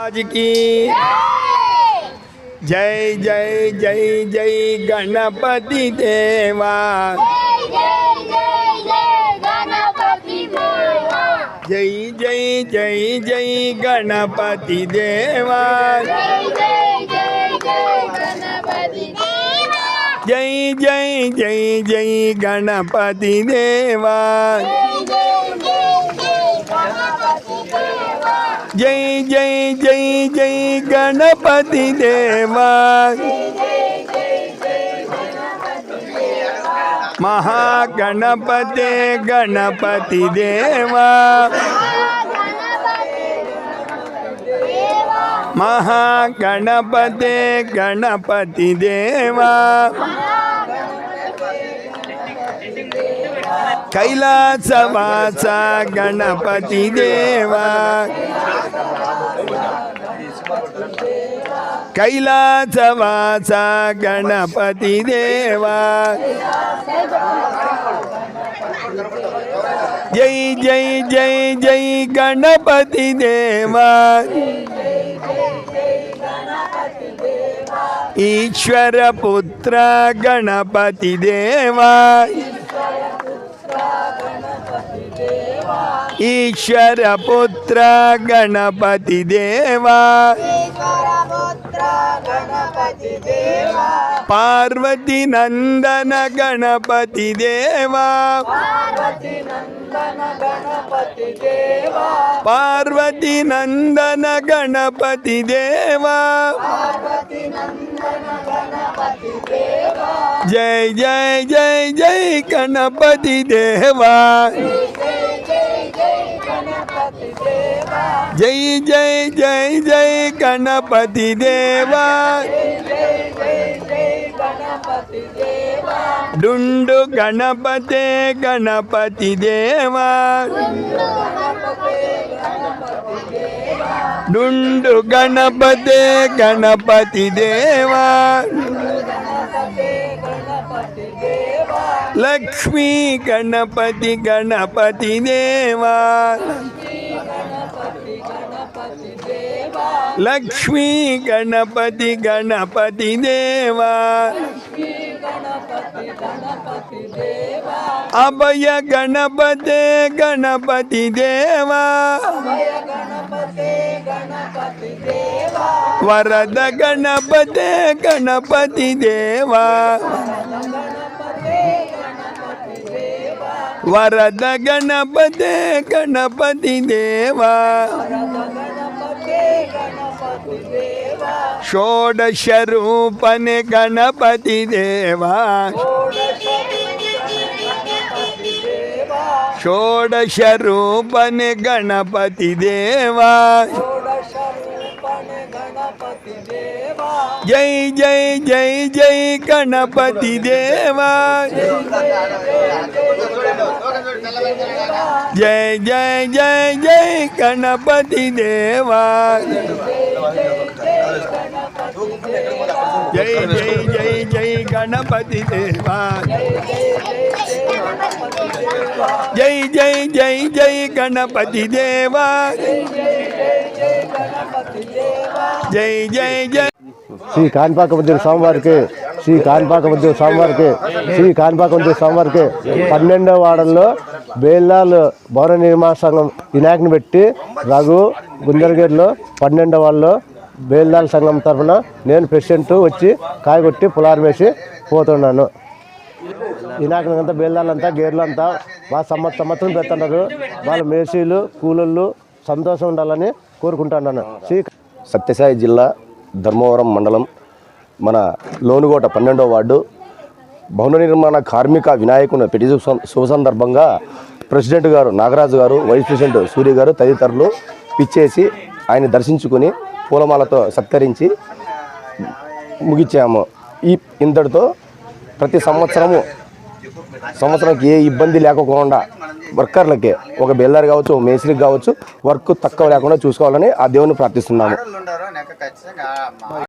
महाराज की जय जय जय जय गणपति देवा जय जय जय जय गणपति देवा जय जय जय जय गणपति देवा जय जय जय जय गणपति देवा महागणपते गणपति देवा महागणपते गणपति देवा कैलासवासा गणपति देवा कैलासवासा गणपति देवा जय जय जय जय गणपति देवा ईश्वर पुत्र गणपति देवा ईश्वर पुत्र गणपति देवा पार्वती नंदन गणपति देवा पार्वती नंदन गणपति देवा जय जय जय जय गणपति देवा जय जय जय जय गणपति देवा डुंडु गणपते गणपति देवा डुंडु गणपते गणपति देवा लक्ष्मी गणपति गणपति देवा लक्ष्मी गणपति गणपति देवा अभय गणपते गणपति देवा वरद गणपते गणपति देवा वरद गणपते गणपति देवा षोडश रूपने गणपति देवा षोडश रूपने गणपति देवा जय जय जय जय गणपति देवा जय जय जय जय गणपति देवा जय जय जय जय गणपति देवा जय जय जय जय गणपति देवा जय जय जय श्री काणिपाकमदेव स्वामिवारिकी श्री काणिपाकमदेव स्वामिवारिकी श्री काणिपाकमदेव स्वामिवारिकी 12వ వార్డులో బేల్లాల్ భవన నిర్మాణ సంఘం వినాయకుని పెట్టి రఘు గుంజరగిరిలో 12వ వార్డులో బేల్లాల్ సంఘం తరఫున నేను ప్రెసిడెంట్ వచ్చి కాయగొట్టి పులారం వేసి పోతున్నాను. వినాయకునికంతా బేల్లాలంతా గేర్లంతా బాగా సంవత్సరం పెడుతున్నారు. వాళ్ళ మేసీలు కూలీలు సంతోషం ఉండాలని కోరుకుంటున్నాను. సత్యసాయి జిల్లా ధర్మవరం మండలం మన లోనుగోట 12వ వార్డు భవన నిర్మాణ కార్మిక వినాయకుని పెట్టి శుభ సందర్భంగా ప్రెసిడెంట్ గారు నాగరాజు గారు, వైస్ ప్రెసిడెంట్ సూర్య గారు తదితరులు పిచ్చేసి ఆయన దర్శించుకుని పూలమాలతో సత్కరించి ముగించాము. ఇంతటితో ప్రతి సంవత్సరానికి ఏ ఇబ్బంది లేకుండా వర్కర్లకి ఒక బెల్లారి కావచ్చు, ఒక మేస్త్రికి కావచ్చు వర్క్ తక్కువ లేకుండా చూసుకోవాలని ఆ దేవుని ప్రార్థిస్తున్నాము.